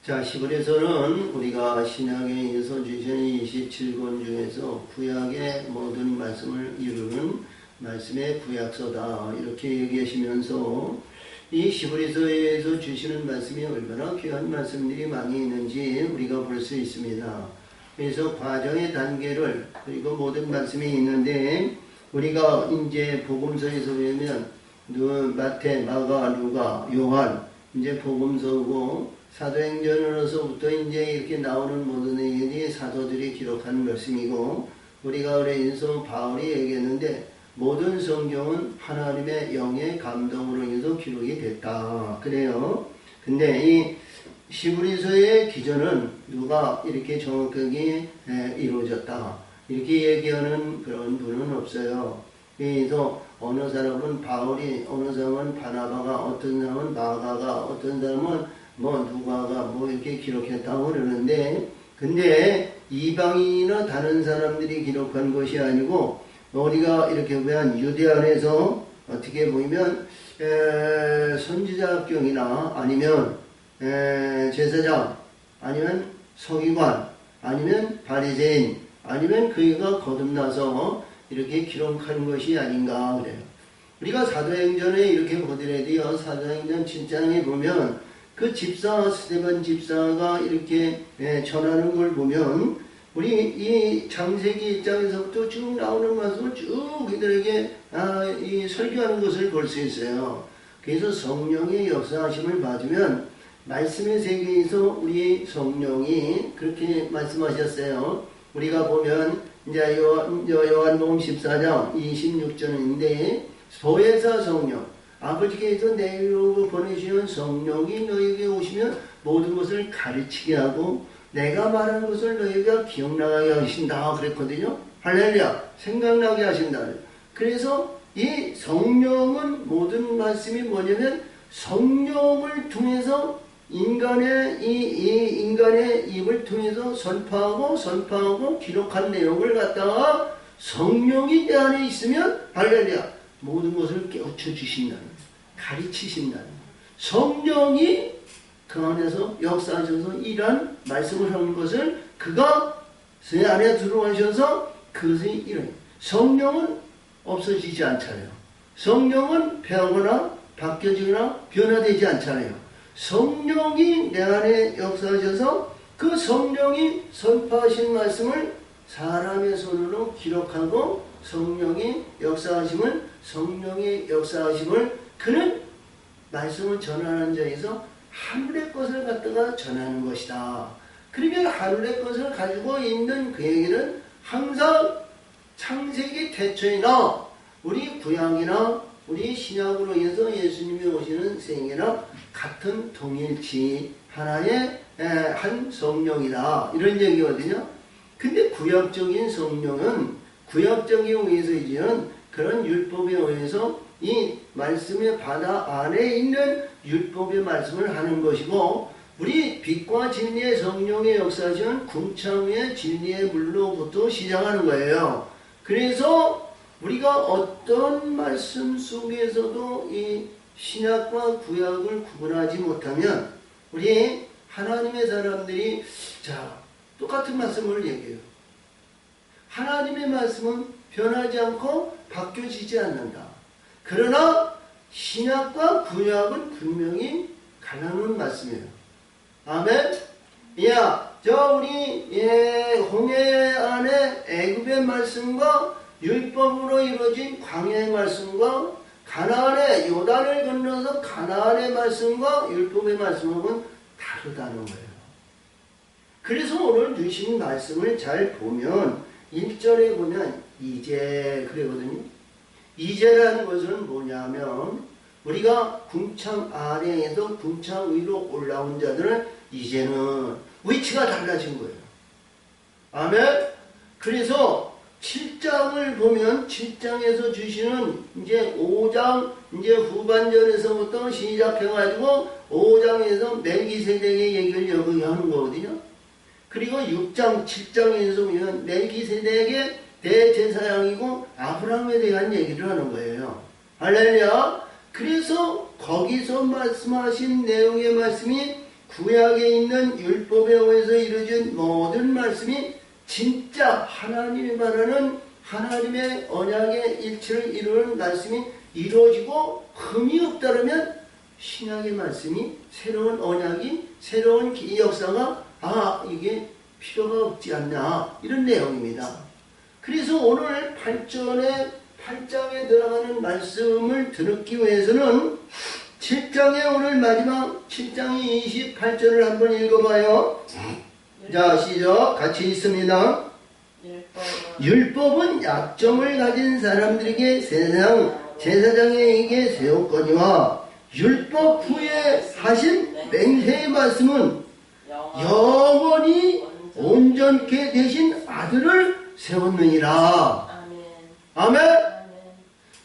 자, 시골에서는 우리가 신약에서 주신 27권 중에서 구약의 모든 말씀을 이루는 말씀의 구약서다 이렇게 얘기하시면서 이 시브리서에서 주시는 말씀이 얼마나 귀한 말씀들이 많이 있는지 우리가 볼 수 있습니다. 그래서 과정의 단계를 그리고 모든 말씀이 있는데 우리가 이제 복음서에서 보면 마태, 마가, 루가, 요한 이제 복음서고 사도행전으로서부터 이제 이렇게 나오는 모든 얘기들이 사도들이 기록한 말씀이고 우리가 그래서 바울이 얘기했는데 모든 성경은 하나님의 영의 감동으로 인해서 기록이 됐다. 그래요. 근데 이 시브리서의 기전은 누가 이렇게 정확하게 이루어졌다. 이렇게 얘기하는 그런 분은 없어요. 그래서 어느 사람은 바울이, 어느 사람은 바나바가, 어떤 사람은 마가가, 어떤 사람은 누가가 이렇게 기록했다고 그러는데, 근데 이방인이나 다른 사람들이 기록한 것이 아니고, 우리가 이렇게 보면 유대 안에서 어떻게 보면, 선지자학경이나 아니면, 제사장, 아니면 서기관, 아니면 바리새인, 아니면 그이가 거듭나서 이렇게 기록한 것이 아닌가 그래요. 우리가 사도행전에 이렇게 보더라도요, 사도행전 7장에 보면 그 집사, 스데반 집사가 이렇게 전하는 걸 보면 우리 이 창세기 입장에서부터 쭉 나오는 말씀을 쭉 이들에게 이 설교하는 것을 볼 수 있어요. 그래서 성령의 역사하심을 받으면 말씀의 세계에서 우리 성령이 그렇게 말씀하셨어요. 우리가 보면 이제 요한복음 14장 26절인데 보혜사 성령 아버지께서 내게로 보내시는 성령이 너에게 오시면 모든 것을 가르치게 하고 내가 말한 것을 너희가 기억나게 하신다 그랬거든요. 할렐루야. 생각나게 하신다. 그래서 이 성령은 모든 말씀이 뭐냐면 성령을 통해서 인간의 인간의 입을 통해서 선포하고 기록한 내용을 갖다가 성령이 내 안에 있으면 할렐루야. 모든 것을 깨우쳐 주신다는 거예요. 가르치신다는 거예요. 성령이 그 안에서 역사하셔서 일한 말씀을 하는 것을 그가 제 안에 들어오셔서 그것이 일어나요. 성령은 없어지지 않잖아요. 성령은 변하거나 바뀌어지거나 변화되지 않잖아요. 성령이 내 안에 역사하셔서 그 성령이 선포하신 말씀을 사람의 손으로 기록하고 성령의 역사하심을 그는 말씀을 전하는 자에서 하늘의 것을 갖다가 전하는 것이다. 그러면 하늘의 것을 가지고 있는 그에게는 항상 창세기 태초이나 우리 구약이나 우리 신약으로 인해서 예수님이 오시는 생애나 같은 동일치 하나의 한 성령이다. 이런 얘기거든요. 근데 구약적인 성령은 구약적인 의해서 이제는 그런 율법에 의해서 이 말씀의 바다 안에 있는 율법의 말씀을 하는 것이고 우리 빛과 진리의 성령의 역사는 궁창의 진리의 물로부터 시작하는 거예요. 그래서 우리가 어떤 말씀 속에서도 이 신약과 구약을 구분하지 못하면 우리 하나님의 사람들이 똑같은 말씀을 얘기해요. 하나님의 말씀은 변하지 않고 바뀌어지지 않는다. 그러나 신약과 구약은 분명히 갈라놓은 말씀이에요. 아멘. 우리 홍해 안에 애굽의 말씀과 율법으로 이루어진 광야의 말씀과 가나안의 요단을 건너서 가나안의 말씀과 율법의 말씀은 다르다는 거예요. 그래서 오늘 주신 말씀을 잘 보면 1절에 보면 이제 그러거든요. 이제라는 것은 뭐냐면 우리가 궁창 아래에서 궁창 위로 올라온 자들은 이제는 위치가 달라진 거예요. 아멘. 그래서 7장을 보면 7장에서 주시는 이제 5장 이제 후반전에서부터 시작해가지고 5장에서 멜기세덱의 얘기를 여기 하는 거거든요. 그리고 6장 7장에서 보면 멜기세덱의 대제사장이고 아브라함에 대한 얘기를 하는 거예요. 할렐루야. 그래서 거기서 말씀하신 내용의 말씀이 구약에 있는 율법에 의해서 이루어진 모든 말씀이 진짜 하나님이 말하는 하나님의 언약의 일치를 이루는 말씀이 이루어지고 흠이 없다면 신약의 말씀이 새로운 언약이 새로운 역사가 이게 필요가 없지 않나 이런 내용입니다. 그래서 오늘 8장에 들어가는 말씀을 듣기 위해서는 7장의 오늘 마지막 7장의 28절을 한번 읽어봐요. 자, 시작. 같이 있습니다. 율법은 약점을 가진 사람들에게 세상 제사장에게 세웠거니와 율법 후에 하신 맹세의 말씀은 영원히 온전케 되신 아들을 세웠느니라. 아멘.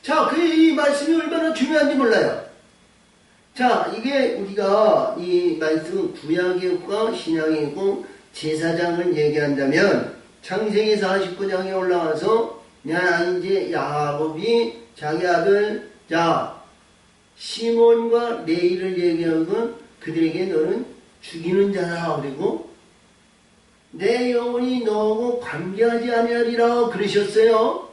자, 이 말씀이 얼마나 중요한지 몰라요. 자, 이게 우리가 이 말씀 구약이고 신약이고 제사장을 얘기한다면 창세기 49장에 올라와서 이제 야곱이 자기 아들 시몬과 레이를 얘기하고 그들에게 너는 죽이는 자라 그리고 내 영혼이 너하고 관계하지 아니하리라 그러셨어요.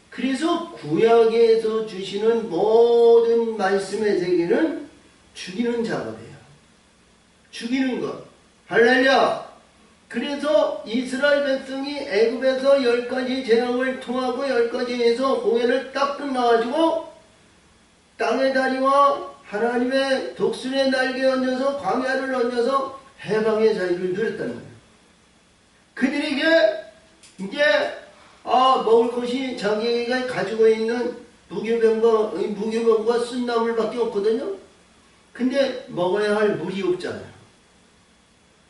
그래서 구약에서 주시는 모든 말씀의 세계는 죽이는 작업이에요. 죽이는 것. 할렐루야. 그래서 이스라엘 백성이 애굽에서 10가지 재앙을 통하고 10가지에서 홍해를 딱 끝나가지고 땅의 다리와 하나님의 독수리의 날개에 얹어서 광야를 얹어서 해방의 자유를 누렸다는 거예요. 그들에게 이제 먹을 것이 자기가 가지고 있는 무교병과 쓴나물밖에 없거든요. 근데 먹어야 할 물이 없잖아요.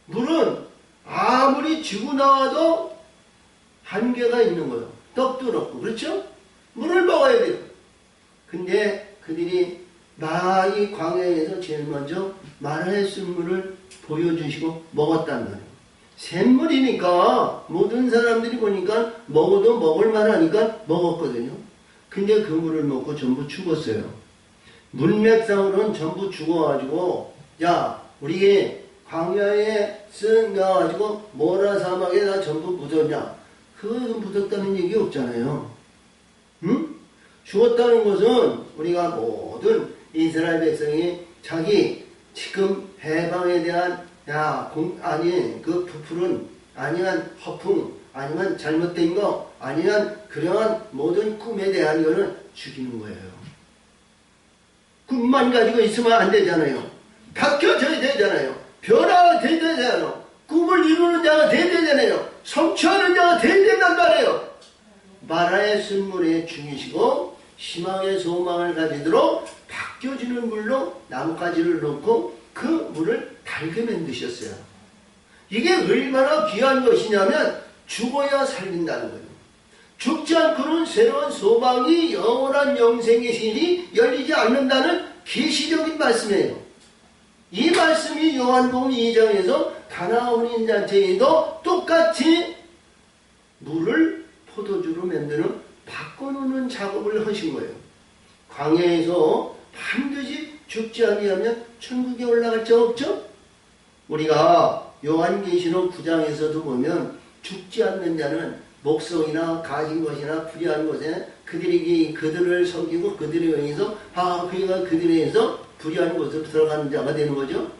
물은 아무리 쥐고 나와도 한계가 있는 거예요. 떡도 그렇고 그렇죠? 물을 먹어야 돼요. 근데 그들이 이 광야에서 제일 먼저 마라의 쓴물을 보여주시고 먹었단 말이에요. 샘물이니까 모든 사람들이 보니까 먹어도 먹을만 하니까 먹었거든요. 근데 그 물을 먹고 전부 죽었어요. 문맥상으로는 전부 죽어가지고 우리 광야에 쓰여가지고 모라 사막에다 전부 묻었냐? 그거 묻었다는 얘기 없잖아요. 응? 죽었다는 것은 우리가 모든 이스라엘 백성이 자기 지금 해방에 대한 그 부풀은 아니면 허풍 아니면 잘못된 거 아니면 그러한 모든 꿈에 대한 거는 죽이는 거예요. 꿈만 가지고 있으면 안 되잖아요. 바뀌어져야 되잖아요. 변화가 돼야 되잖아요. 꿈을 이루는 자가 돼야 되잖아요. 성취하는 자가 돼야 된단 말이에요. 마라의 쓴물에 죽이시고 희망의 소망을 가지도록 바뀌어지는 물로 나뭇가지를 넣고 그 물을 달게 만드셨어요. 이게 얼마나 귀한 것이냐면 죽어야 살린다는 거예요. 죽지 않고는 새로운 소망이 영원한 영생의 신이 열리지 않는다는 계시적인 말씀이에요. 이 말씀이 요한복음 2장에서 가나 혼인잔치에도 똑같이 물을 포도주로 만드는 바꿔놓는 작업을 하신 거예요. 광야에서 반드시 죽지 아니하면 천국에 올라갈 자 없죠? 우리가 요한계시록 9장에서도 보면 죽지 않는 자는 목성이나 가진 것이나 불의한 것에 그들을 섬기고 그들에 의해서 그가 그들에 의해서 불의한 곳으로 들어가는 자가 되는 거죠.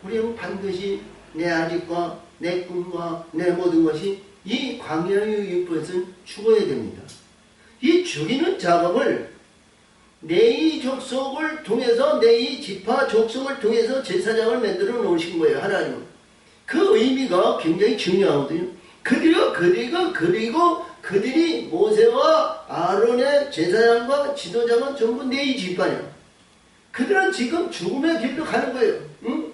우리는 반드시 내 아직과 내 꿈과 내 모든 것이 이 광야의 율법에서는 죽어야 됩니다. 이 죽이는 작업을 레위 족속을 통해서 레위 지파 족속을 통해서 제사장을 만들어 놓으신 거예요. 하나님은. 그 의미가 굉장히 중요하거든요. 그리고 그들이 모세와 아론의 제사장과 지도자가 전부 레위 지파냐. 그들은 지금 죽음의 길로 가는 거예요. 응?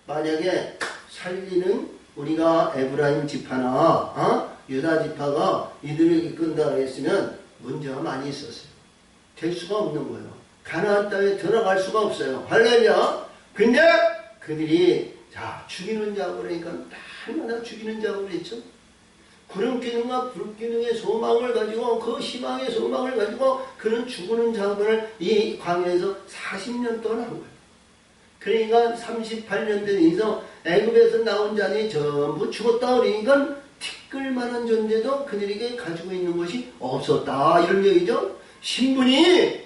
만약에 살리는 우리가 에브라임 지파나 유다 지파가 이들을 이끈다 했으면 문제가 많이 있었어요. 될 수가 없는 거예요. 가나안 땅에 들어갈 수가 없어요. 할렐루야. 근데 그들이 죽이는 자고 그러니까 날마다 죽이는 자고 그랬죠. 구름기둥과 불기둥의 소망을 가지고 그 희망의 소망을 가지고 그는 죽는 작업을 이 광야에서 40년 동안 한 거예요. 그러니까 38년 전에서 애굽에서 나온 자들이 전부 죽었다. 그러니까 티끌만한 존재도 그들에게 가지고 있는 것이 없었다. 이런 얘기죠. 신분이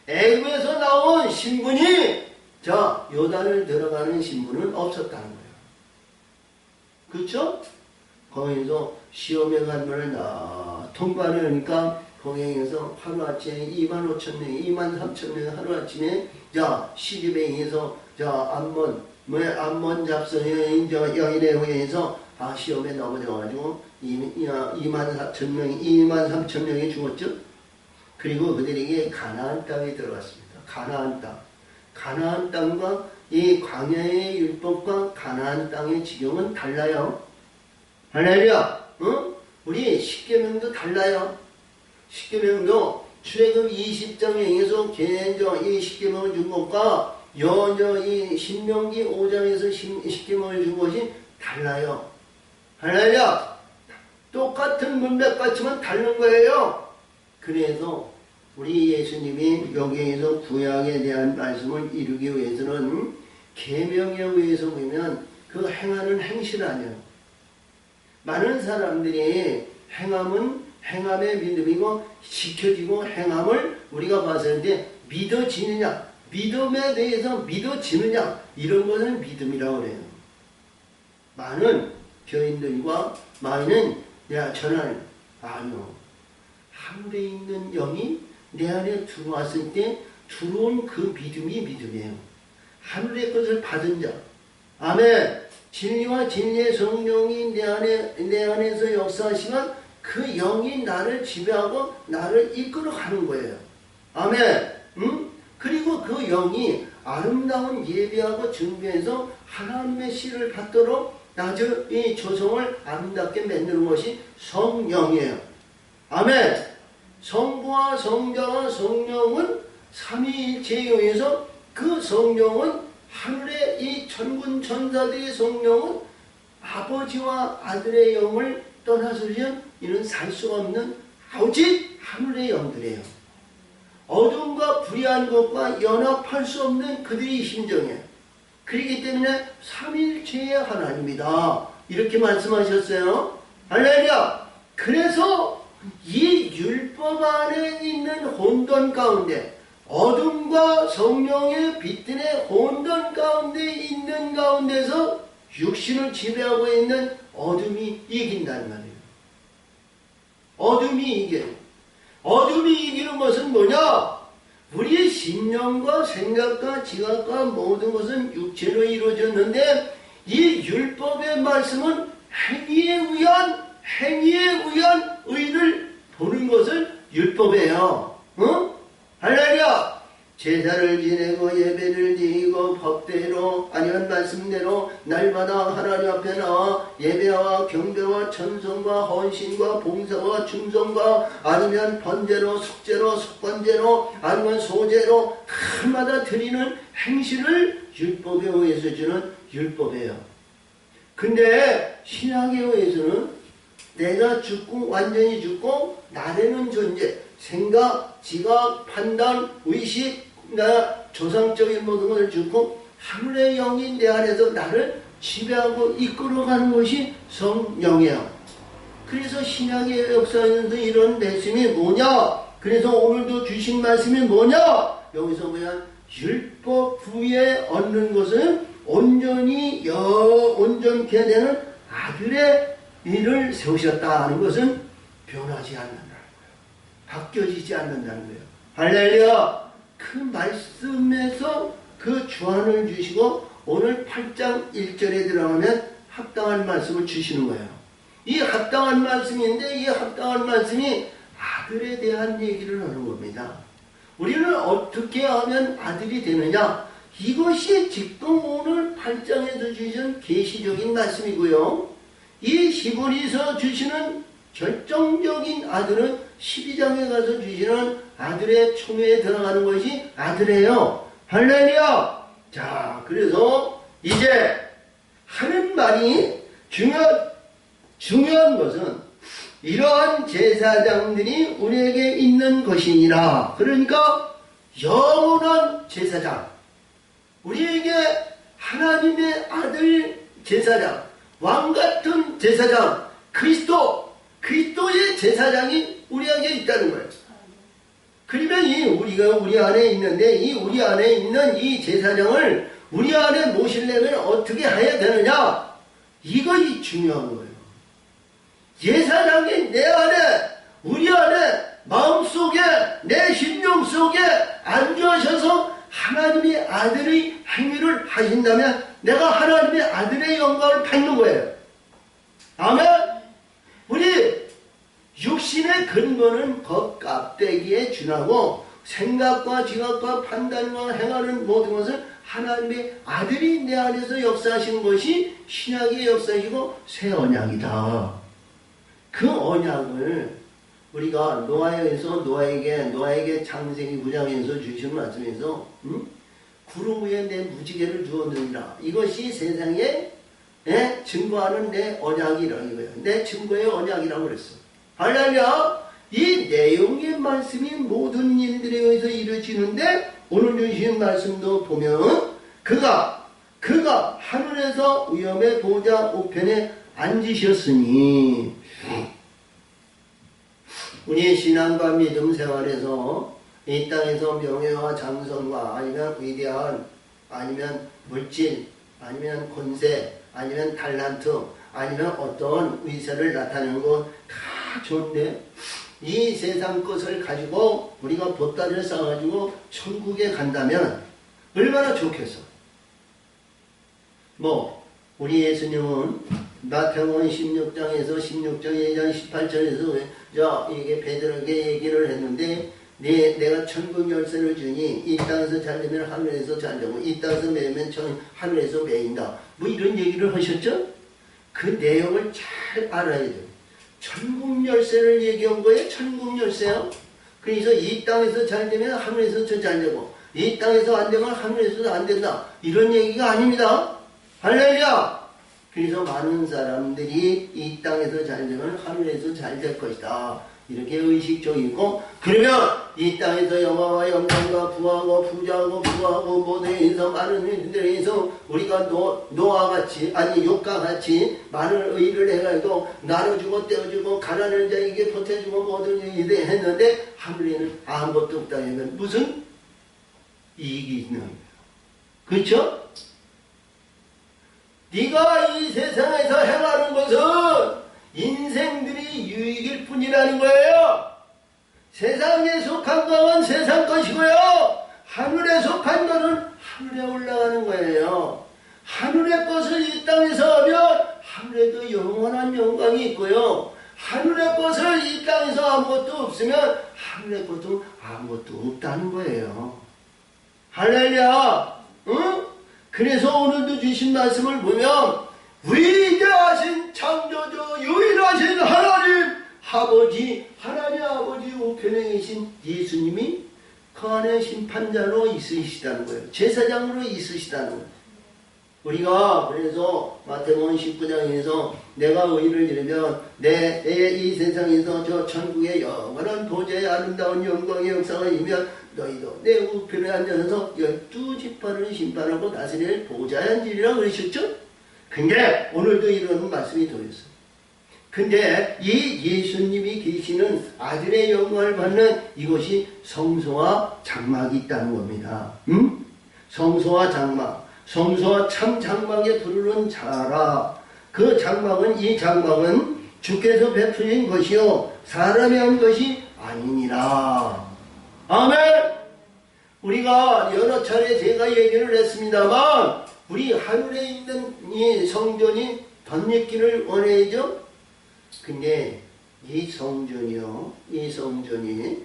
애굽에서 나온 신분이 자 요단을 들어가는 신분은 없었다는 거예요. 그렇죠? 거기서 시험에 간 거를 다 통과를 하니까 거기에서 하루아침에 25,000명, 23,000명 하루아침에 자 시집행에서 자 암몬 잡선의 여인에 의해서 시험에 넘어져가지고 24,000명이 23,000명이 죽었죠. 그리고 그들에게 가나안 땅에 들어갔습니다. 가나안 땅. 가나안 땅과 이 광야의 율법과 가나안 땅의 지경은 달라요. 할렐루야. 우리 십계명도 달라요. 십계명도 출애굽 20장에 의해서 개인적 이 십계명을 준 것과 이 신명기 5장에서 십계명을 준 것이 달라요. 할렐루야. 똑같은 문맥 같지만 다른 거예요. 그래서 우리 예수님이 여기에서 구약에 대한 말씀을 이루기 위해서는 계명에 의해서 보면 그 행하는 행실 아니에요. 많은 사람들이 행함의 믿음이고 지켜지고 행함을 우리가 봤을 때 믿어지느냐, 믿음에 대해서 믿어지느냐 이런 것을 믿음이라고 그래요. 많은 교인들과 많은 전할 아니요. 하늘에 있는 영이 내 안에 들어왔을 때 들어온 그 믿음이 믿음이에요. 하늘의 것을 받은 자. 아멘. 진리와 진리의 성령이 내 안에서 역사하시면 그 영이 나를 지배하고 나를 이끌어가는 거예요. 아멘. 그리고 그 영이 아름다운 예배하고 준비해서 하나님의 씨를 받도록 나저 이 조성을 아름답게 만드는 것이 성령이에요. 아멘. 성부와 성자와 성령은 삼위일체에 의해서 그 성령은 하늘의 이 천군 천사들의 성령은 아버지와 아들의 영을 떠나서는 이는 살 수가 없는 오직 하늘의 영들이에요. 어둠과 불의한 것과 연합할 수 없는 그들의 심정이에요. 그렇기 때문에 삼위일체의 하나님이다. 이렇게 말씀하셨어요. 할렐루야. 그래서 이 율법 안에 있는 혼돈 가운데 어둠과 성령의 빛들의 혼돈 가운데 있는 가운데서 육신을 지배하고 있는 어둠이 이긴다는 말이에요. 어둠이 이겨요. 어둠이 이기는 것은 뭐냐? 우리의 심령과 생각과 지각과 모든 것은 육체로 이루어졌는데 이 율법의 말씀은 행위에 의한 의를 보는 것을 율법이에요. 할렐루야! 제사를 지내고 예배를 드리고 법대로 아니면 말씀대로 날마다 하나님 앞에 나와 예배와 경배와 천성과 헌신과 봉사와 충성과 아니면 번제로 숙제로 숙번제로 아니면 소제로 날마다 드리는 행실을 율법에 의해서 주는 율법이에요. 근데 신학에 의해서는 내가 죽고 완전히 죽고 나라는 존재 생각, 지각, 판단, 의식, 나 조상적인 모든 것을 죽고 하늘의 영이 내 안에서 나를 지배하고 이끌어가는 것이 성령이에요. 그래서 신약의 역사에서 이런 말씀이 뭐냐? 그래서 오늘도 주신 말씀이 뭐냐? 여기서 뭐냐? 율법 후에 얻는 것은 온전히 온전케 되는 아들의 일을 세우셨다 하는 것은 변하지 않는다는 거예요. 바뀌어지지 않는다는 거예요. 할렐루야! 그 말씀에서 그 주안을 주시고 오늘 8장 1절에 들어가면 합당한 말씀을 주시는 거예요. 이 합당한 말씀인데 이 합당한 말씀이 아들에 대한 얘기를 하는 겁니다. 우리는 어떻게 하면 아들이 되느냐? 이것이 지금 오늘 8장에서 주신 계시적인 말씀이고요. 이 히브리서 주시는 결정적인 아들은 12장에 가서 주시는 아들의 총회에 들어가는 것이 아들이에요. 할렐루야! 자, 그래서 이제 하는 말이 중요한 것은 이러한 제사장들이 우리에게 있는 것이니라. 그러니까 영원한 제사장. 우리에게 하나님의 아들 제사장, 왕같은 제사장, 그리스도의 제사장이 우리에게 있다는 거예요. 그러면 우리 안에 있는데, 우리 안에 있는 이 제사장을 우리 안에 모시려면 어떻게 해야 되느냐? 이것이 중요한 거예요. 제사장이 내 안에, 우리 안에, 마음속에, 내 심령 속에 앉으셔서 하나님의 아들의 행위를 하신다면 내가 하나님의 아들의 영광을 받는 거예요. 아멘? 우리 육신의 근본은 겉값대기에 준하고 생각과 지각과 판단과 행하는 모든 것을 하나님의 아들이 내 안에서 역사하시는 것이 신약의 역사이고 새 언약이다. 그 언약을 우리가 노아에게 창세기 9장에서 주신 말씀에서 구름 위에 내 무지개를 주었느니라. 이것이 세상에 증거하는 내 언약이라 이거예요. 내 증거의 언약이라고 그랬어. 할렐루야. 이 내용의 말씀이 모든 일들에 의해서 이루어지는데 오늘 주신 말씀도 보면 그가 하늘에서 위엄의 보좌 우편에 앉으셨으니 우리의 신앙과 믿음 생활에서 이 땅에서 명예와 장성과 아니면 위대한 아니면 물질 아니면 권세 아니면 달란트 아니면 어떤 위세를 나타내는 것 다 좋은데 이 세상 것을 가지고 우리가 보따리를 쌓아가지고 천국에 간다면 얼마나 좋겠어. 우리 예수님은 마태복음 16장에서 16장 2장 18절에서 이게 베드로에게 얘기를 했는데 내가 천국 열쇠를 주니 이 땅에서 잘되면 하늘에서 잘되고 이 땅에서 매면 하늘에서 매인다. 이런 얘기를 하셨죠? 그 내용을 잘 알아야 돼요. 천국 열쇠를 얘기한 거예요. 천국 열쇠요. 그래서 이 땅에서 잘되면 하늘에서 더 잘되고 이 땅에서 안 되면 하늘에서도 안 된다. 이런 얘기가 아닙니다. 할렐루야. 그래서 많은 사람들이 이 땅에서 잘되면 하늘에서 잘 될 것이다. 이렇게 의식적이고 그러면 이 땅에서 영화와 영광과 부하고 부자하고 부하고 모든 인서 많은 일들에 의해서 우리가 노아같이 아니 욕과같이 많은 의를 해가지고 나눠주고 떼어주고 가난한 자에게 보태주고 모든 일을 했는데 하늘에는 아무것도 없다 하면 무슨 이익이 있는 거예요. 그렇죠? 네가 이 세상에서 행하는 것은 인생들이 유익일 뿐이라는 거예요. 세상에 속한 것은 세상 것이고요. 하늘에 속한 것은 하늘에 올라가는 거예요. 하늘의 것을 이 땅에서 하면 하늘에도 영원한 영광이 있고요. 하늘의 것을 이 땅에서 아무것도 없으면 하늘의 것도 아무것도 없다는 거예요. 할렐루야. 응? 그래서 오늘도 주신 말씀을 보면 위대하신 창조주 유일하신 하나님 하나님 아버지 우편에 계신 예수님이 그 안에 심판자로 있으시다는 거예요. 제사장으로 있으시다는 거예요. 우리가 그래서 마태복음 19장에서 내가 의를 이루면 내 이 세상에서 저 천국의 영원한 보좌의 아름다운 영광의 역사가 이면 너희도 내 우편에 앉아서 12지파를 심판하고 다스릴 보좌에 앉으리라 그러셨죠? 근데 오늘도 이런 말씀이 더했어요. 근데 이 예수님이 계시는 아들의 영광을 받는 이것이 성소와 장막이 있다는 겁니다. 성소와 장막, 성소와 참 장막에 부르는 자라. 그 장막은 이 장막은 주께서 베푸신 것이요 사람이 한 것이 아니니라. 아멘. 우리가 여러 차례 제가 얘기를 했습니다만 우리 하늘에 있는 이 성전이 덧입기를 원해야죠. 근데 이 성전이요, 이 성전이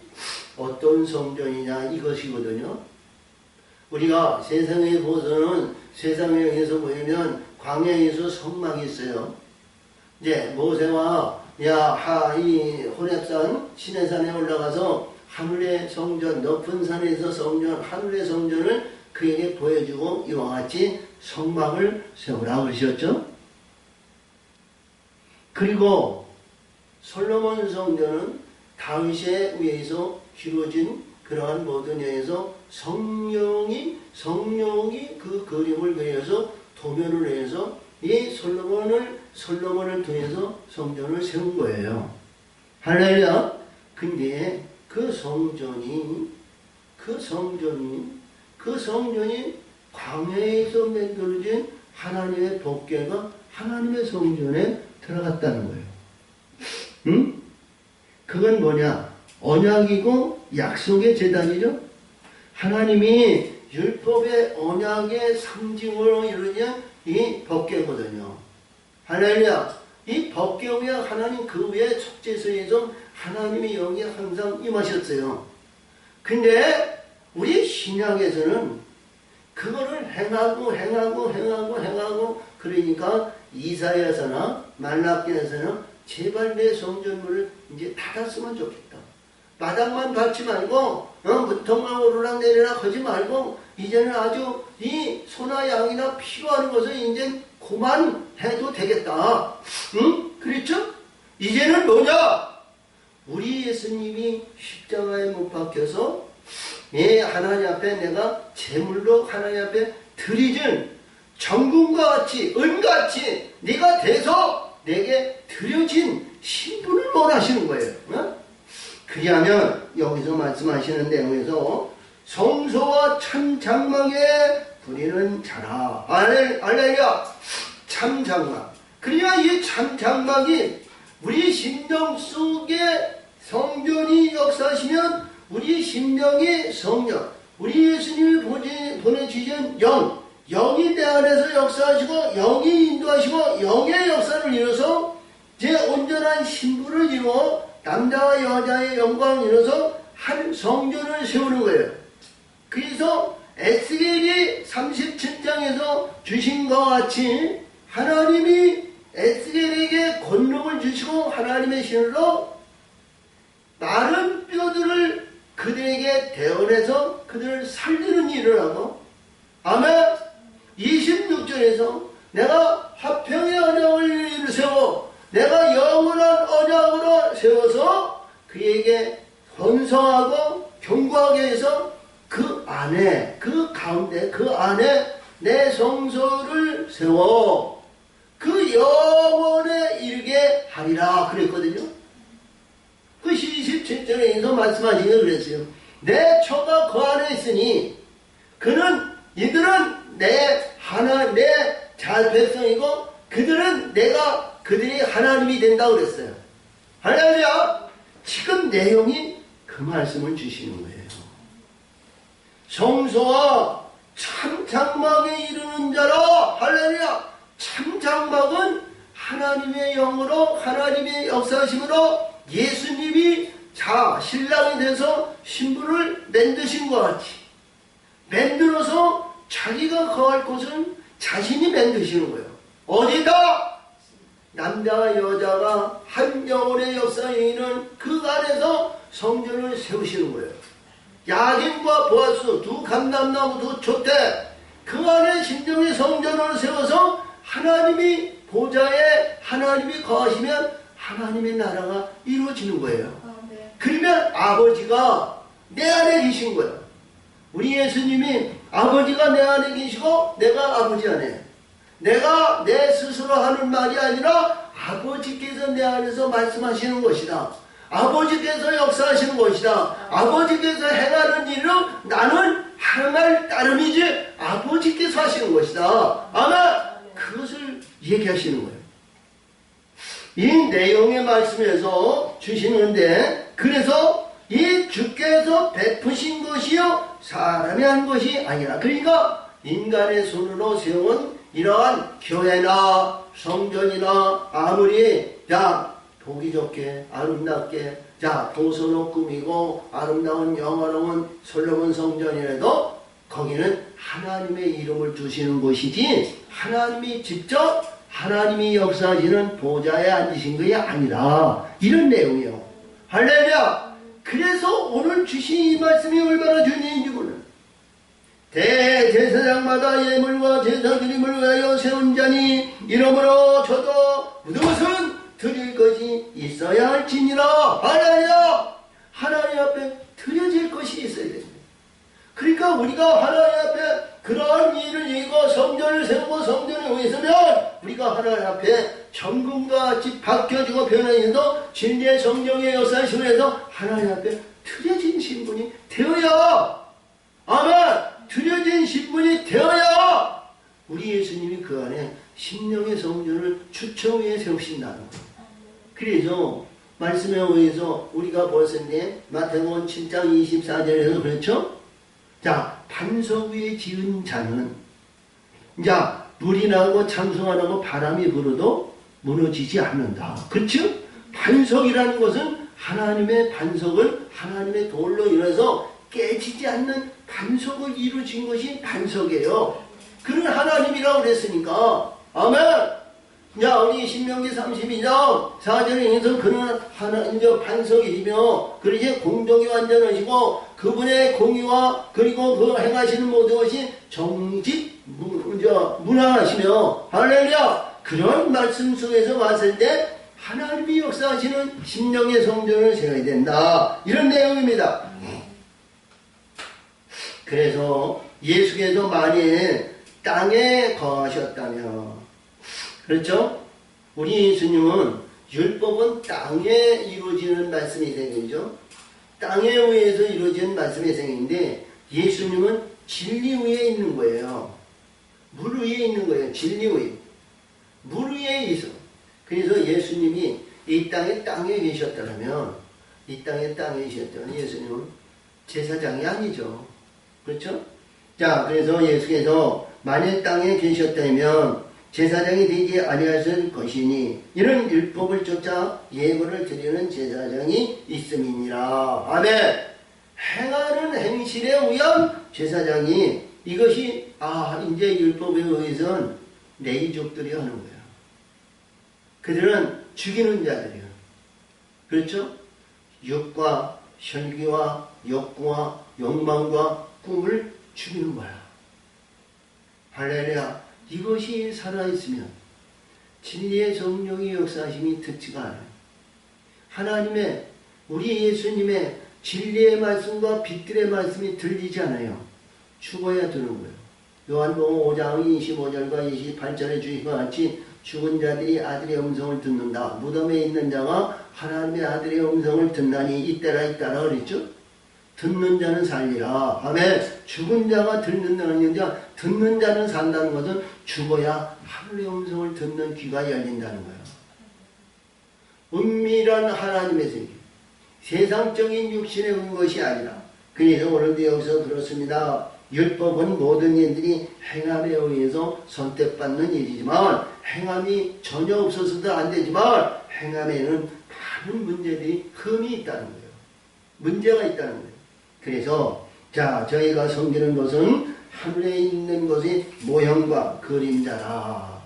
어떤 성전이냐 이것이거든요. 우리가 세상에 보서는 세상에서 보면 광야에서 성막이 있어요. 이제 모세와 이 호렙산 시내산에 올라가서 하늘의 성전, 높은 산에서 성전, 하늘의 성전을 그에게 보여주고 이와 같이 성막을 세우라 그러셨죠. 그리고 솔로몬 성전은 다윗에 의해서 이루어진 그러한 모든 여에서 성령이 그 그림을 그려서 도면을 해서 이 솔로몬을 통해서 성전을 세운 거예요. 할렐루야. 근데 그 성전이 광야에서 만들어진 하나님의 법궤가 하나님의 성전에 들어갔다는 거예요. 응? 그건 뭐냐? 언약이고 약속의 제단이죠. 하나님이 율법의 언약의 상징으로 이루는 이 법궤거든요. 할렐루야. 이 법궤 위에 하나님 그 위에 속죄소에서 하나님의 영이 항상 임하셨어요. 근데 우리 신약에서는 그거를 행하고 그러니까 이사야서나 말라기에서는 제발 내 성전문을 이제 닫았으면 좋겠다. 마당만 밟지 말고 문턱만 오르락 내리락 하지 말고 이제는 아주 이 소나 양이나 필요한 것을 이제 그만해도 되겠다. 응? 그렇죠? 이제는 뭐냐? 우리 예수님이 십자가에 못 박혀서 하나님 앞에 내가 제물로 하나님 앞에 드리진 정금과 같이 은같이 네가 돼서 내게 드려진 신분을 원하시는 거예요. 응? 그리하면 여기서 말씀하시는 내용에서 성소와 참 장막에 부리는 자라. 알렐루야. 참 장막. 그러니까 이 참 장막이 우리 심령 속에 성전이 역사하시면 우리 심령이 성령, 우리 예수님이 보내주신 영이 내 안에서 역사하시고 영이 인도하시고 영의 역사를 이뤄서 제 온전한 신부를 이루어 남자와 여자의 영광을 이뤄서 한 성전을 세우는 거예요. 그래서 에스겔이 37장에서 주신 것과 같이 하나님이 에스겔에게 권능을 주시고 하나님의 신으로 마른 뼈들을 그들에게 대언해서 그들을 살리는 일을 하고 아멘. 26절에서 내가 화평의 언약을 세워 내가 영원한 언약으로 세워서 그에게 번성하고 견고하게 해서 그 안에 그 가운데 그 안에 내 성소를 세워 그 영원에 이르게 하리라 그랬거든요. 그 27절에서 말씀하신 게 그랬어요. 내 처가 그 안에 있으니 이들은 내 잘 백성이고 그들이 하나님이 된다고 그랬어요. 할렐루야. 지금 내용이 그 말씀을 주시는 거예요. 성소와 참 장막에 이르는 자라. 할렐루야. 참 장막은 하나님의 영으로 하나님의 역사심으로 예수님이 신랑이 돼서 신부를 만드신 것 같이 만들어서 자기가 거할 곳은 자신이 만드시는 거예요. 어디다? 남자와 여자가 한 영혼의 역사에 있는 그 안에서 성전을 세우시는 거예요. 야긴과 보아스 두 감람나무 두 촛대 그 안에 심정의 성전을 세워서 하나님이 보좌에 하나님이 거하시면 하나님의 나라가 이루어지는 거예요. 네. 그러면 아버지가 내 안에 계신 거예요. 우리 예수님이 아버지가 내 안에 계시고 내가 아버지 안에 내가 내 스스로 하는 말이 아니라 아버지께서 내 안에서 말씀하시는 것이다. 아버지께서 역사하시는 것이다. 아버지께서 행하는 일은 나는 행할 따름이지 아버지께서 하시는 것이다. 아마 그것을 얘기하시는 거예요. 이 내용의 말씀에서 주시는데 그래서 이 주께서 베푸신 것이요 사람이 한 것이 아니라 그러니까 인간의 손으로 세운 이러한 교회나 성전이나 아무리 보기 좋게 아름답게 도서로 꾸미고 아름다운 영화로운 솔로몬 성전이라도 거기는 하나님의 이름을 두시는 곳이지 하나님이 직접 하나님이 역사하시는 보좌에 앉으신 것이 아니라 이런 내용이에요. 할렐루야. 그래서 오늘 주신 이 말씀이 얼마나 중요한지 몰라요. 대제사장마다 예물과 제사드림을 위하여 세운 자니 이러므로 저도 무엇은 드릴 것이 있어야 할지니라. 할렐루야. 하나님 앞에 드려질 것이 것이 있어야 됩니다. 그러니까 우리가 하나님 앞에 그러한 일을 이고 성전을 세우고 성전에 와 있으면 우리가 하나님 앞에 정금과 같이 바뀌어지고 변화해서 진리의 성령의 역사심을 해서 하나님 앞에 드려진 신분이 되어야, 아멘, 드려진 신분이 되어야 우리 예수님이 그 안에 심령의 성전을 주청 위에 세우신다는 거예요. 그래서 말씀에 의해서 우리가 벌써 마태복음 7장 24절에서 그렇죠? 자, 반석 위에 지은 자는, 자, 물이 나고 창수가 나고 바람이 불어도 무너지지 않는다. 그렇죠? 반석이라는 것은 하나님의 반석을 하나님의 돌로 인해서 깨지지 않는 반석을 이루어진 것이 반석이에요. 그런 하나님이라고 그랬으니까, 아멘! 자, 우리 신명기 32장 4절에 인해서 그는 하나님의 반석이시며 그러지 공정이 완전하시고 그분의 공의와 그리고 그 행하시는 모든 것이 정직 무난하시며, 할렐루야, 그런 말씀 속에서 봤을 때 하나님이 역사하시는 심령의 성전을 세워야 된다, 이런 내용입니다. 그래서 예수께서 만일 땅에 거하셨다면, 그렇죠? 우리 예수님은 율법은 땅에 이루어지는 말씀이 생기죠. 땅에 의해서 이루어지는 말씀이 생긴데 예수님은 진리 위에 있는 거예요. 물 위에 있는 거예요. 진리 위에. 물 위에 있어. 그래서 예수님이 이 땅에 계셨다면, 이 땅에 계셨다면 예수님은 제사장이 아니죠. 그렇죠? 자, 그래서 예수께서 만일 땅에 계셨다면 제사장이 되지 아니하실 것이니 이런 율법을 쫓아 예물을 드리는 제사장이 있음이니라. 아멘. 행하는 행실에 의한 제사장이, 이것이 이제 율법에 의해서는 레위족들이 하는 거예요. 그들은 죽이는 자들이에요. 그렇죠? 육과 혈기와 욕구와 욕망과 꿈을 죽이는 거야. 할렐루야. 이것이 살아있으면 진리의 성령의 역사심이 듣지가 않아요. 하나님의, 우리 예수님의 진리의 말씀과 빛들의 말씀이 들리지 않아요. 죽어야 드는 거예요. 요한복음 5장 25절과 28절에 주신 것 같이 죽은 자들이 아들의 음성을 듣는다. 무덤에 있는 자가 하나님의 아들의 음성을 듣나니 이때라 그랬죠? 듣는 자는 살리라. 아멘. 죽은 자가 듣는다는 자, 듣는 자는 산다는 것은 죽어야 하늘의 음성을 듣는 귀가 열린다는 거예요. 은밀한 하나님의 세계, 세상적인 육신의 것이 아니라. 그래서 오늘도 여기서 그렇습니다. 율법은 모든 일들이 행함에 의해서 선택받는 일이지만 행함이 전혀 없어서도 안 되지만 행함에는 많은 문제들이 흠이 있다는 거예요. 문제가 있다는 거예요. 그래서 자, 저희가 섬기는 것은 하늘에 있는 것의 모형과 그림자라.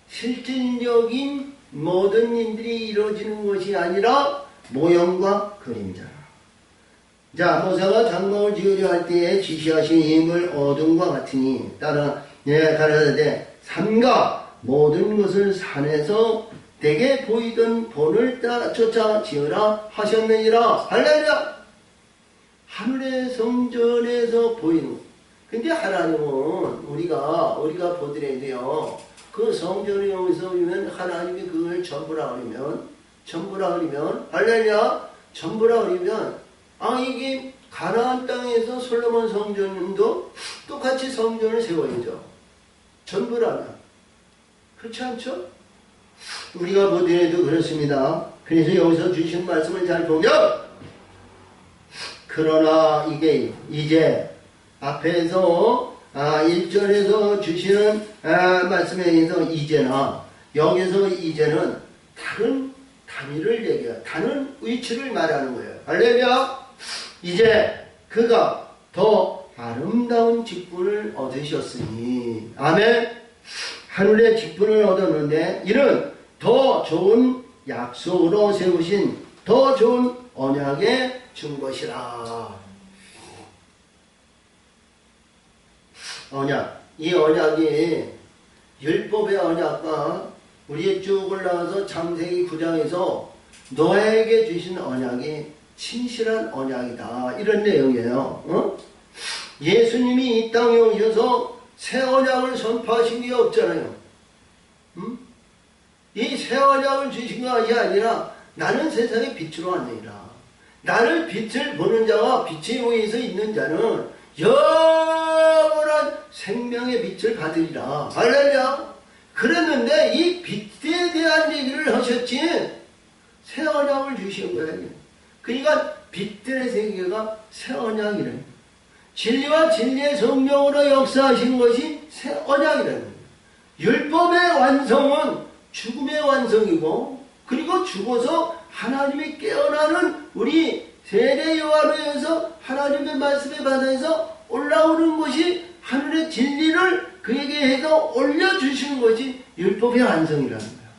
실질적인 모든 일들이 이루어지는 것이 아니라 모형과 그림자라. 자, 모세가 장막을 지으려 할 때에 지시하신 힘을 어둠과 같으니 따라 가라사대 삼가 모든 것을 산에서 대개 보이던 본을 쫓아 지으라 하셨느니라. 할렐루야. 하늘의 성전에서 보이는 것. 근데 하나님은 우리가 보더라도요, 그 성전에 여기서 보면 하나님이 그걸 전부라 그러면 할렐루야, 전부라 그러면 이게 가나안 땅에서 솔로몬 성전도 똑같이 성전을 세워야죠. 전부라면. 그렇지 않죠? 우리가 보더라도 그렇습니다. 그래서 여기서 주신 말씀을 잘 보면, 그러나 이게 이제 앞에서 1절에서 주시는 말씀에 의해서 이제나, 여기서 이제는 다른 단위를 얘기해요. 다른 위치를 말하는 거예요. 할렐루야. 이제 그가 더 아름다운 직분을 얻으셨으니, 아멘. 하늘의 직분을 얻었는데 이는 더 좋은 약속으로 세우신 더 좋은 언약에 준 것이라. 언약. 이 언약이 율법의 언약과 우리의 쭉 올라가서 창세기 9장에서 노아에게 주신 언약이 진실한 언약이다. 이런 내용이에요. 예수님이 이 땅에 오셔서 새 언약을 선포하신 게 없잖아요. 이 새 언약을 주신 것이 아니라 나는 세상의 빛으로 왔느니라. 나를 빛을 보는 자와 빛의 위에서 있는 자는 영원한 생명의 빛을 받으리라. 할렐루야. 그랬는데 이 빛에 대한 얘기를 하셨지 새 언약을 주신 거예요. 그러니까 빛들의 세계가 새 언약이래요. 진리와 진리의 성령으로 역사하신 것이 새 언약이라는 거예요. 율법의 완성은 죽음의 완성이고 그리고 죽어서 하나님이 깨어나는 우리 세례 요한에 의해서 하나님의 말씀에 받아서 올라오는 것이 하늘의 진리를 그에게 해서 올려주시는 것이 율법의 완성이라는 거예요.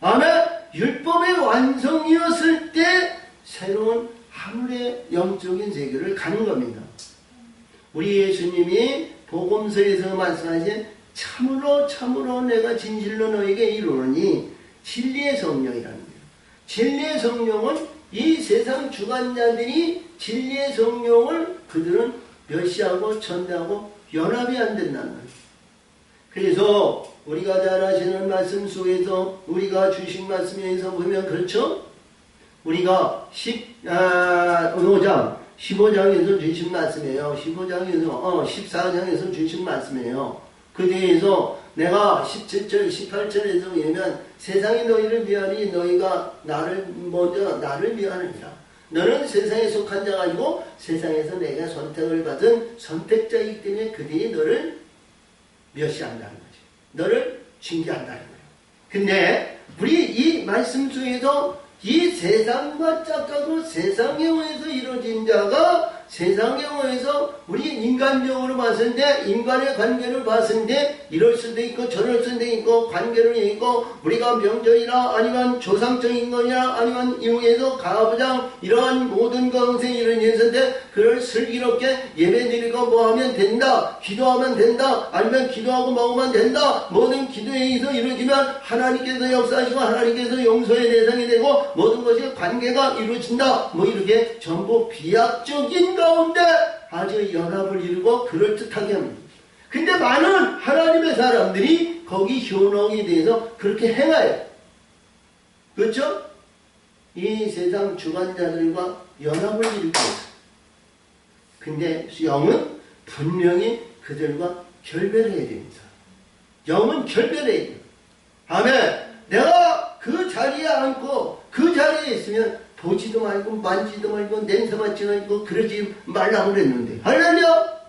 아멘. 율법의 완성이었을 때 새로운 하늘의 영적인 세계를 가는 겁니다. 우리 예수님이 복음서에서 말씀하신 참으로 참으로 내가 진실로 너에게 이루노니 진리의 성령이라는 거예요. 진리의 성령은 이 세상 주관자들이 진리의 성령을 그들은 멸시하고 전대하고 연합이 안 된다는 거예요. 그래서 우리가 잘 아시는 말씀 속에서 우리가 주신 말씀에서 보면 그렇죠? 우리가 15장에서 주신 말씀이에요. 14장에서 주신 말씀이에요. 그 뒤에서 내가 17절, 18절에서 보면 세상이 너희를 미하니 너희가 먼저 나를 미하느니라. 너는 세상에 속한 자가 아니고 세상에서 내가 선택을 받은 선택자이기 때문에 그들이 너를 멸시한다는 거지. 너를 징계한다는 거예요. 근데 우리 이 말씀 중에서 이 세상과 짝하고 세상에 의해서 이루어진 자가 세상에 의해서 우리 인간적으로 봤을 때 인간의 관계를 봤을 때 이럴 수도 있고 저럴 수도 있고 관계를 있고 우리가 명절이나 아니면 조상적인 거냐 아니면 이후에서 가부장 이러한 모든 것에 이루어졌을 때 그걸 슬기롭게 예배드리고 뭐 하면 된다 기도하면 된다 아니면 기도하고 먹으면 된다 모든 기도에 의해서 이루어지면 하나님께서 역사하시고 하나님께서 용서의 대상이 되고 모든 것이 관계가 이루어진다 뭐 이렇게 전부 비약적인 가운데 아주 연합을 이루고 그럴듯하게 합니다. 근데 많은 하나님의 사람들이 거기 현혹에 대해서 그렇게 행해요. 그렇죠? 이 세상 주관자들과 연합을 이루고 있어요. 근데 영은 분명히 그들과 결별해야 됩니다. 영은 결별해야 돼요. 아멘. 내가 그 자리에 앉고 그 자리에 있으면 보지도 말고 만지도 말고 냄새 맡지도 말고 그러지 말라고 그랬는데 할렐루야.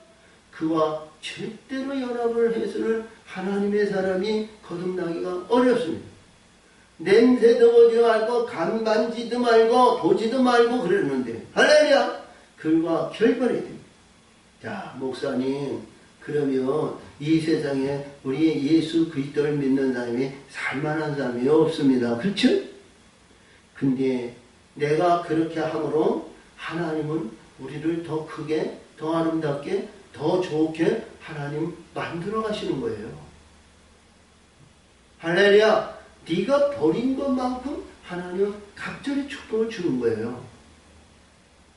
그와 절대로 연합을 해서는 하나님의 사람이 거듭나기가 어렵습니다. 냄새도 보지 말고 간 만지도 말고 보지도 말고 그랬는데 할렐루야. 그와 결별해야 됩니다. 자 목사님 그러면 이 세상에 우리 예수 그리스도를 믿는 사람이 살만한 사람이 없습니다. 그렇죠? 근데 내가 그렇게 함으로 하나님은 우리를 더 크게 더 아름답게 더 좋게 하나님 만들어 가시는 거예요. 할렐루야. 네가 버린 것만큼 하나님은 각별히 축복을 주는 거예요.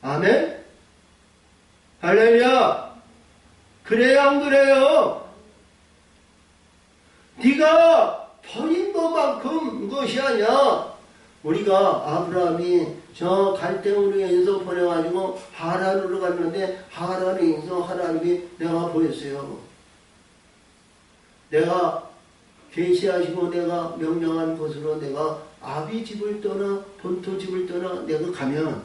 아멘. 할렐루야. 그래요 안 그래요? 네가 버린 것만큼 것이 아니야. 우리가 아브라함이 저 갈대우르에서 보내가지고 하란으로 갔는데 하란에서 하나님이 내가 보였어요. 내가 계시하시고 내가 명령한 곳으로 내가 아비 집을 떠나 본토 집을 떠나 내가 가면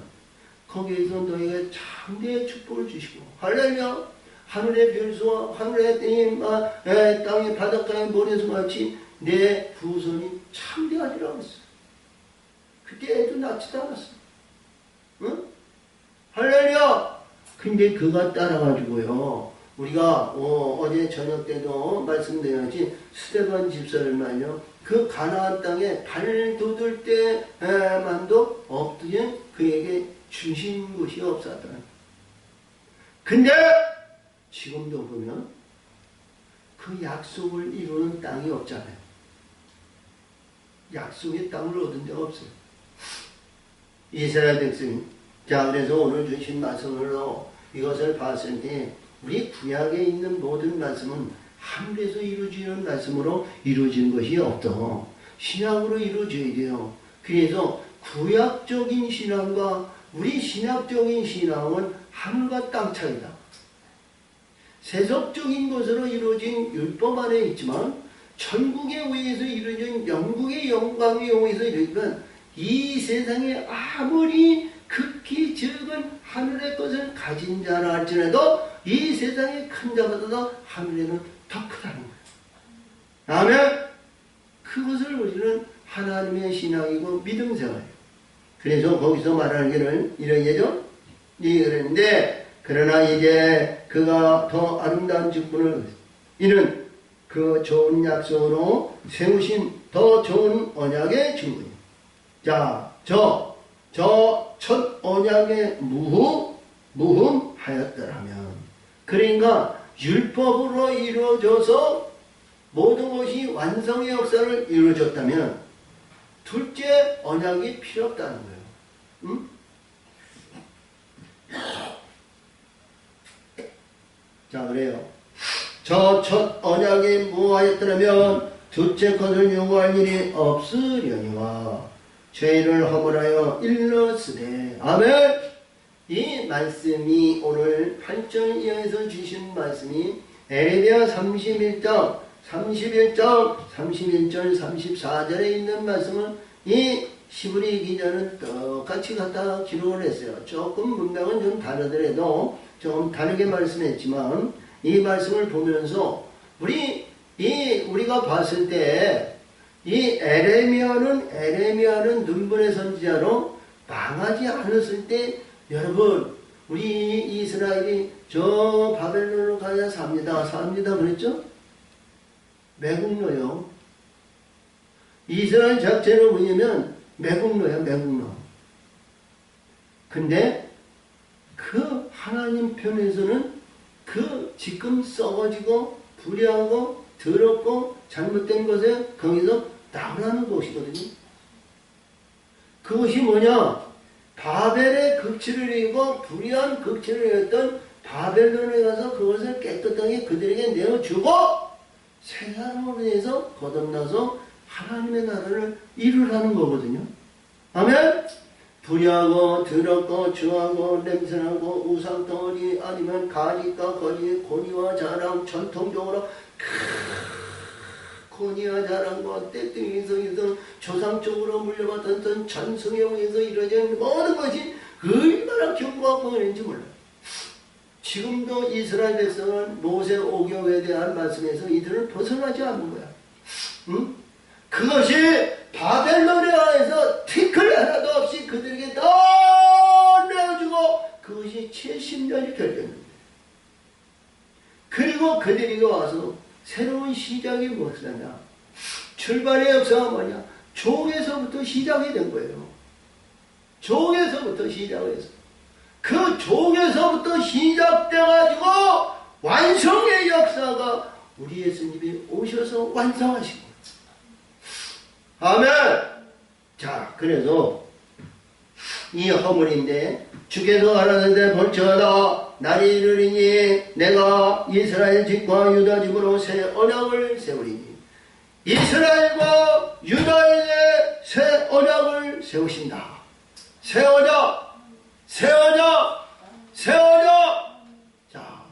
거기에서 너에게 참대의 축복을 주시고 할렐루야. 하늘의 별수와 하늘의 땅의 바닷가의 모래수와 같이 내 후손이 참대하리라고 했어. 그때 애도 낳지도 않았어. 응? 할렐루야! 근데 그가 따라가지고요. 우리가 어제 저녁 때도 말씀드렸지 스데반 집사를 말이요. 그 가나안 땅에 발돋을 때만도 엎드려 그에게 주신 것이 없었다. 근데 지금도 보면 그 약속을 이루는 땅이 없잖아요. 약속의 땅을 얻은 데가 없어요. 이스라엘 백성이 자, 그래서 오늘 주신 말씀으로 이것을 봤을 때 우리 구약에 있는 모든 말씀은 하늘에서 이루어지는 말씀으로 이루어진 것이 없다. 신약으로 이루어져야 돼요. 그래서 구약적인 신앙과 우리 신약적인 신앙은 하늘과 땅 차이다. 세속적인 것으로 이루어진 율법 안에 있지만 천국에 의해서 이루어진 영국의 영광에 의해서 이루어진 이 세상에 아무리 극히 적은 하늘의 것을 가진 자라 할지라도 이 세상의 큰 자보다도 하늘에는 더 크다는 거예요. 아멘. 그것을 우리는 하나님의 신앙이고 믿음 생활이에요. 그래서 거기서 말하는 게는 이런 얘기죠. 그런데 그러나 이제 그가 더 아름다운 직분을 이는 그 좋은 약속으로 세우신 더 좋은 언약의 증거입니다. 자, 저 첫 언약의 무흠하였더라면, 그러니까 율법으로 이루어져서 모든 것이 완성의 역사를 이루어졌다면 둘째 언약이 필요 없다는 거예요. 응? 자, 그래요. 저 첫 언약이 무하였더라면 둘째 것을 요구할 일이 없으려니와 죄를 허물하여 일렀으되. 아멘. 이 말씀이 오늘 8절 이하에서 주신 말씀이 에레미야 31장 31절 34절에 있는 말씀은 이 시브리 기자는 똑같이 갖다 기록을 했어요. 조금 문맥은 좀 다르더라도 좀 다르게 말씀했지만 이 말씀을 보면서 우리가 봤을 때 이 에레미야는 눈분의 선지자로 망하지 않았을 때, 여러분 우리 이스라엘이 저 바벨론으로 가야 삽니다 그랬죠? 매국노요. 이스라엘 자체로 보면 매국노야, 매국노. 근데 그 하나님 편에서는 그 지금 썩어지고 불의하고 더럽고 잘못된 것에 거기서 나오라는 것이거든요. 그것이 뭐냐? 바벨의 극치를 이고 불의한 극치를 했던 바벨론에 가서 그것을 깨끗하게 그들에게 내어주고 새 사람으로 해서 거듭나서 하나님의 나라를 이루라는 거거든요. 아멘? 불의하고 더럽고 주하고 냄새나고 우상덩어리 아니면 가리과 거리 권위와 자랑 전통적으로 권위와 자랑과 떼뚱이에서 조상적으로 물려받았던 전승에 의해서 이루어진 모든 것이 얼마나 견고하고 그런지 몰라요. 지금도 이스라엘 백성은 모세 오경에 대한 말씀에서 이들을 벗어나지 않는 거야. 응? 그것이 바벨론에 의해서 티끌 하나도 없이 그들에게 다 내어주고 그것이 70년이 걸렸는데, 그리고 그들이 와서 새로운 시작이 무엇이냐? 출발의 역사가 뭐냐? 종에서부터 시작이 된 거예요. 종에서부터 시작을 해서 그 종에서부터 시작돼가지고 완성의 역사가 우리 예수님이 오셔서 완성하신 거예요. 아멘. 자, 그래서 이 허물인데 주께서 하라는데 볼지어다 날이 이르리니 내가 이스라엘 집과 유다 집으로 새 언약을 세우리니. 이스라엘과 유다에게 새 언약을 세우신다. 새 언약, 새 언약, 새 언약. 자,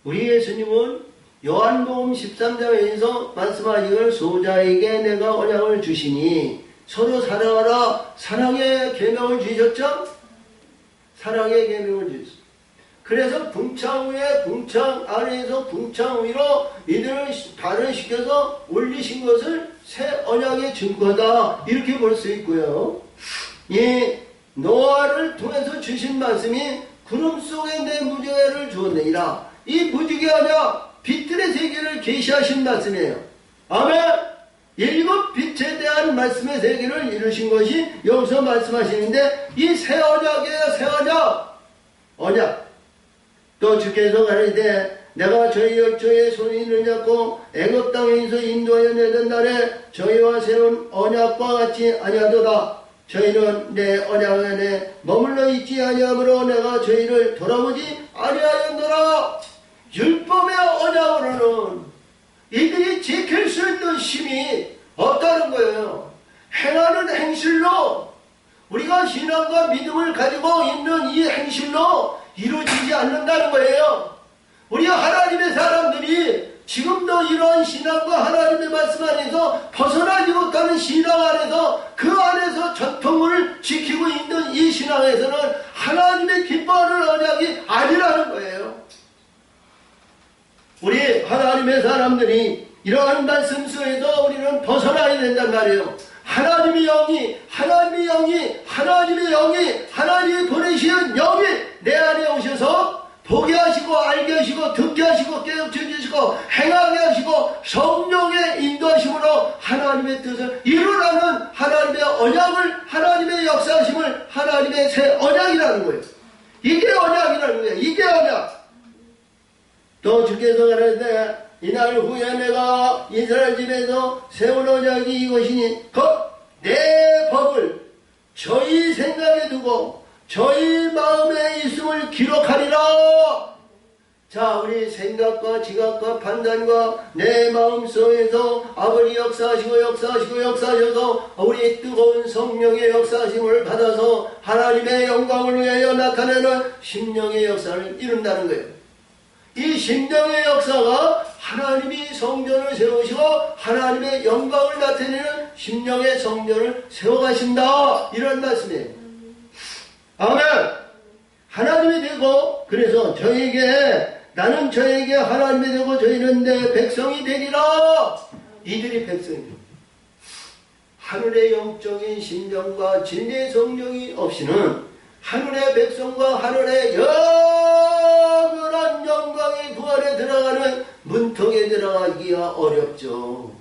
우리 예수님은 요한복음 13장에서 말씀하시기를 소자에게 내가 언약을 주시니 서로 사랑하라. 사랑의 계명을 주셨죠? 사랑의 계명을 주셨어요. 그래서 궁창 위에 궁창 아래에서 궁창 위로 이들을 발현시켜서 올리신 것을 새 언약의 증거다, 이렇게 볼 수 있고요. 이 노아를 통해서 주신 말씀이 구름 속에 내 무지개를 주었느니라. 이 무지개 언약 빛들의 세계를 계시하신 말씀이에요. 아멘. 7빛에 대한 말씀의 세계를 이루신 것이 여기서 말씀하시는데 이 새 언약이에요. 새 언약. 언약. 또 주께서 가라사대 내가 저희 열조의 손을 잡고 애굽 땅에서 인도하여 내던 날에 저희와 새로운 언약과 같이 아니하도다. 저희는 내 언약 안에 머물러 있지 아니하므로 내가 저희를 돌아보지 아니하였노라. 율법의 언약으로는 이들이 지킬 수 있는 힘이 없다는 거예요. 행하는 행실로, 우리가 신앙과 믿음을 가지고 있는 이 행실로 이루어지지 않는다는 거예요. 우리 하나님의 사람들이 지금도 이러한 신앙과 하나님의 말씀 안에서 벗어나지 못하는 신앙 안에서, 그 안에서 전통을 지키고 있는 이 신앙에서는 하나님의 기뻐하는 언약이 아니라는 거예요. 우리 하나님의 사람들이 이러한 말씀 속에서 우리는 벗어나야 된단 말이에요. 하나님의 하나님이 보내시는 영이 내 안에 오셔서 보게 하시고 알게 하시고 듣게 하시고 깨우쳐 주시고 행하게 하시고 성령의 인도하심으로 하나님의 뜻을 이루라는 하나님의 언약을, 하나님의 역사하심을 하나님의 새 언약이라는 거예요. 이게 언약이라는 거예요. 이게 언약. 또 주께서 가라사대 이날 후에 내가 이스라엘 집에서 세운 언약이 이것이니 곧 내 법을 저희 생각에 두고 저희 마음에 있음을 기록하리라. 자, 우리 생각과 지각과 판단과 내 마음속에서 아버지 역사하셔서 우리 뜨거운 성령의 역사하심을 받아서 하나님의 영광을 위하여 나타내는 심령의 역사를 이룬다는 거예요. 이 심령의 역사가 하나님이 성전을 세우시고 하나님의 영광을 나타내는 심령의 성전을 세워가신다, 이런 말씀이에요. 아멘. 하나님이 되고, 그래서 나는 저에게 하나님이 되고 저희는 내 백성이 되리라. 이들이 백성입니다. 하늘의 영적인 심령과 진리의 성령이 없이는 하늘의 백성과 하늘의 영원한 영광의 부활에 들어가는 문턱에 들어가기가 어렵죠.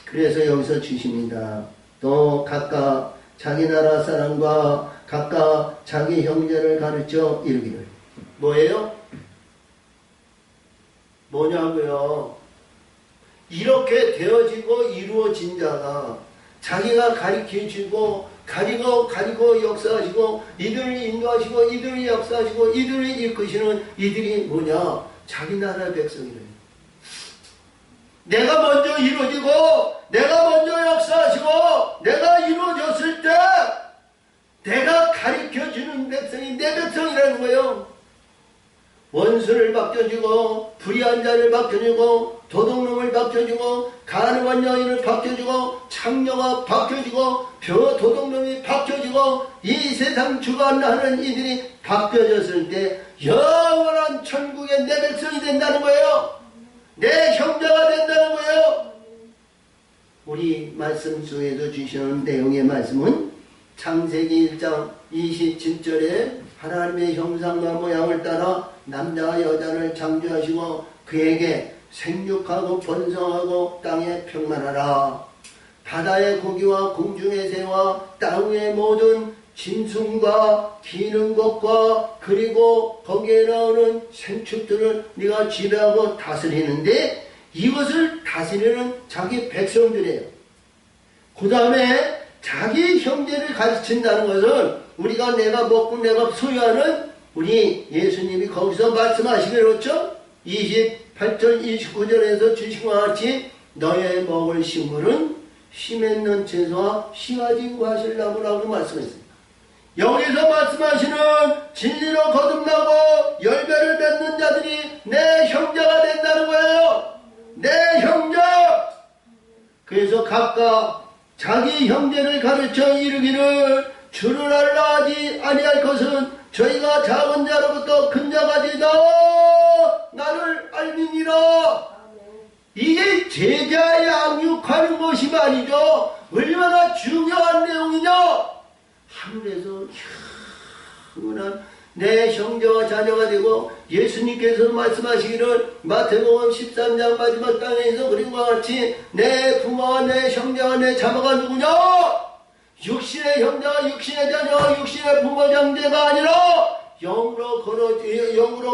그래서 여기서 주십니다. 또 각각 자기 나라 사람과 각각 자기 형제를 가르쳐 이르기를. 뭐예요? 뭐냐고요? 이렇게 되어지고 이루어진 자가 자기가 가르쳐주고 가리고 역사하시고 이들을 인도하시고 이들을 역사하시고 이들을 이끄시는 이들이 뭐냐? 자기 나라의 백성이래요. 내가 먼저 이루어지고 내가 먼저 역사하시고 내가 이루어졌을 때 내가 가르쳐주는 백성이 내 백성이라는 거예요. 원수를 맡겨주고 불의한 자를 맡겨주고 도둑놈을 맡겨주고 가늠한 여인을 맡겨주고 창녀가 맡겨주고 도둑놈이 맡겨주고 이 세상 주관하는 이들이 맡겨졌을 때 영원한 천국의 내 백성이 된다는 거예요. 내 형제가 된다는 거예요. 우리 말씀 속에서 주시는 내용의 말씀은 창세기 1장 27절에 하나님의 형상과 모양을 따라 남자와 여자를 창조하시고 그에게 생육하고 번성하고 땅에 평만하라. 바다의 고기와 공중의 새와 땅 위의 모든 짐승과 기는 것과 그리고 거기에 나오는 생축들을 네가 지배하고 다스리는데 이것을 다스리는 자기 백성들이에요. 그 다음에 자기 형제를 가르친다는 것은 우리가 내가 먹고 내가 소유하는 우리 예수님이 거기서 말씀하시기로 그렇죠? 28절 29절에서 주신 것 같이 너의 먹을 식물은 씨 맺는 채소와 씨가지 구하실 나무라고 말씀했습니다. 여기서 말씀하시는 진리로 거듭나고 열매를 맺는 자들이 내 형제가 된다는 거예요. 내 형제. 그래서 각각 자기 형제를 가르쳐 이르기를 주를 알라 하지 아니할 것은 저희가 작은 자로부터 큰 자까지 다 나를 알미니라. 이게 제자 양육하는 것이 말이죠. 얼마나 중요한 내용이냐. 하늘에서 영원한 내 형제와 자녀가 되고 예수님께서 말씀하시기를 마태복음 13장 마지막 땅에서 그린 것 같이 내 부모와 내 형제와 내 자녀가 누구냐? 육신의 형제와 육신의 자녀와 육신의 부모 장제가 아니라 영으로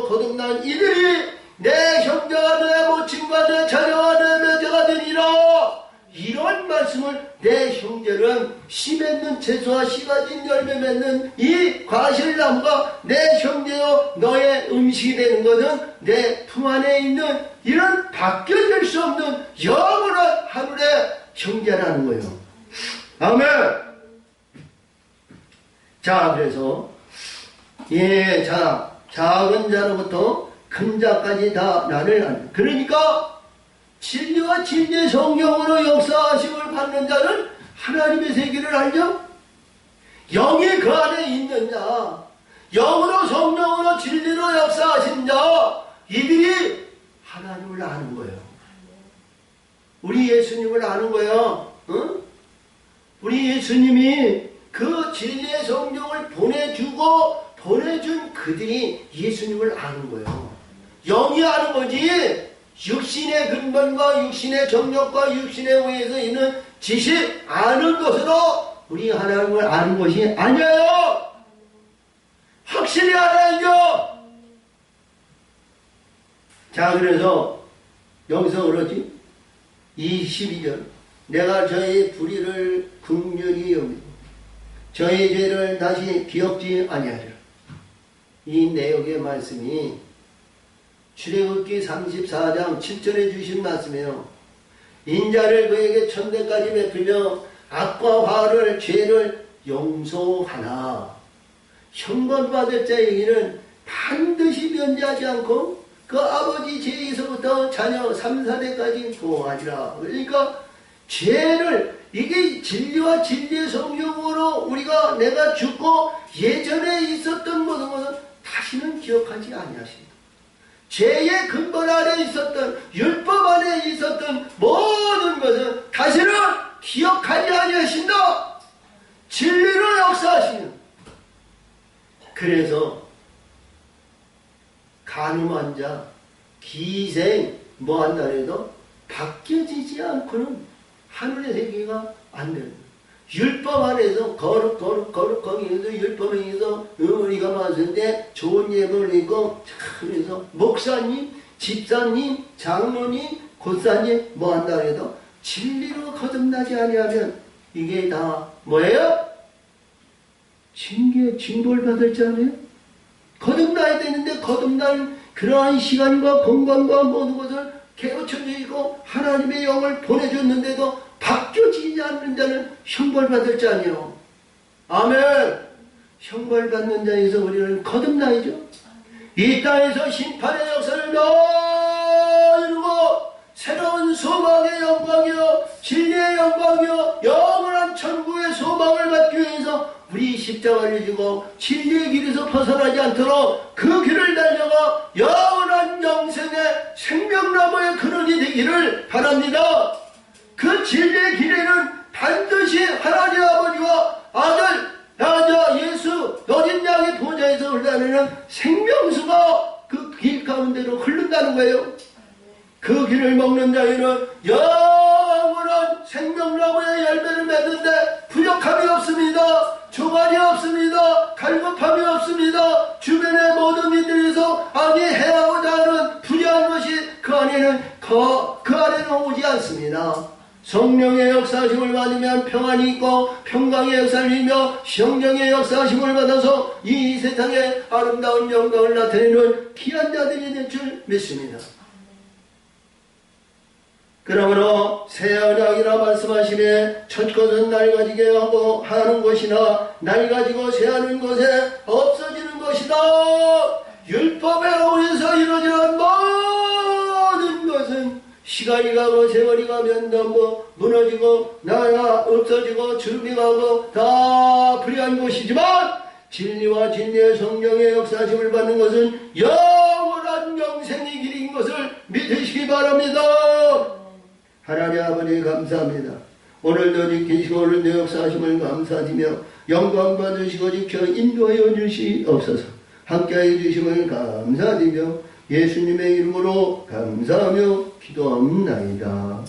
거듭난 이들이 내 형제와 내 모친과 내 자녀와 내 매제가 되리라. 이런 말씀 말씀을 내 형제는 씨 맺는 채소와 씨 가진 열매 맺는 이 과실나무가 내 형제여 너의 음식이 되는 것은 내 품 안에 있는 이런 바뀌어질 수 없는 영원한 하늘의 형제라는 거예요. 아멘. 자, 그래서 작은 자로부터 큰 자까지 다 나를 아는. 그러니까 진리와 진리의 성령으로 역사하심을 받는 자는 하나님의 세계를 알죠? 영이 그 안에 있는 자, 영으로 성령으로 진리로 역사하신 자, 이들이 하나님을 아는 거예요. 우리 예수님을 아는 거예요. 응? 우리 예수님이 그 진리의 성령을 보내준 그들이 예수님을 아는 거예요. 영이 아는 거지, 육신의 근본과 육신의 정력과 육신에 의해서 있는 지식 아는 것으로 우리 하나님을 아는 것이 아니에요. 확실히 알아야죠. 자, 그래서 여기서 그러지 22절 내가 저희 불의를 긍휼히 여기고 저희 죄를 다시 기억지 아니하리라. 이 내용의 말씀이 출애굽기 34장 7절에 주신 말씀이에요. 인자를 그에게 천대까지 베풀며 악과 화를 죄를 용서하나 형벌받을 자에게는 반드시 면제하지 않고 그 아버지 죄에서부터 자녀 3, 4대까지 보호하리라. 그러니까 죄를 이게 진리와 진리의 성령으로 우리가 내가 죽고 예전에 있었던 모든 것은 다시는 기억하지 아니하신다. 죄의 근본 안에 있었던 율법 안에 있었던 모든 것은 다시는 기억하지 아니하신다. 진리로 역사하시는. 그래서 간음한 자, 기생 뭐한다 해도 바뀌어지지 않고는 하늘의 세계가 안 되는 거예요. 율법 안에서 거룩하게 율법에 의해서 우리가 맞은데 좋은 예물을 입고 그래서 목사님, 집사님, 장로님, 권사님 뭐한다 해도 진리로 거듭나지 아니하면 이게 다 뭐예요? 징벌 받을 자네요. 거듭나야 되는데 거듭난 그러한 시간과 공간과 모든 것을 개우쳐져 있고 하나님의 영을 보내줬는데도 바뀌어지지 않는 자는 형벌받을 자니요. 아멘. 형벌받는 자에서 우리는 거듭나야죠. 이 땅에서 심판의 역사를 다 이루고 새로운 소망의 영광이요 진리의 영광이요 영원한 천국의 소망을 받기 위해서 우리 십자가를 지고 진리의 길에서 벗어나지 않도록 그 길을 달려가 영원한 영생의 생명나무의 근원이 되기를 바랍니다. 그 진리의 길에는 반드시 하나님 아버지와 아들 나자 예수 어린 양의 보좌에서 흘러내리는 생명수가 그 길 가운데로 흐른다는 거예요. 그 길을 먹는 자에는 영원한 생명나무의 열매를 맺는데 부족함이 없습니다. 조관이 없습니다. 갈급함이 없습니다. 주변의 모든 이들에서 아니 해하고자 하는 불의한 것이 그 안에는 오지 않습니다. 성령의 역사하심을 받으면 평안이 있고 평강의 역사를 이며 성령의 역사하심을 받아서 이 세상에 아름다운 영광을 나타내는 귀한 자들이 될 줄 믿습니다. 그러므로 새 언약이라 말씀하시되 첫 것은 낡아지게 하고 하는 것이나 낡아지고 새하는 것에 없어지는 것이다. 율법에 의해서 이루어지는 모든 것은 시간이 가고 세월이 가면 너무 무너지고 나야 없어지고 주름이 가고 다 불의한 것이지만 진리와 진리의 성령의 역사심을 받는 것은 영원한 영생의 길인 것을 믿으시기 바랍니다. 하나님 아버지 감사합니다. 오늘도 지키시고 오늘도 역사하심을 감사드리며 영광 받으시고 지켜 인도하여 주시옵소서. 함께하여 주심을 감사드리며 예수님의 이름으로 감사하며 기도합니다.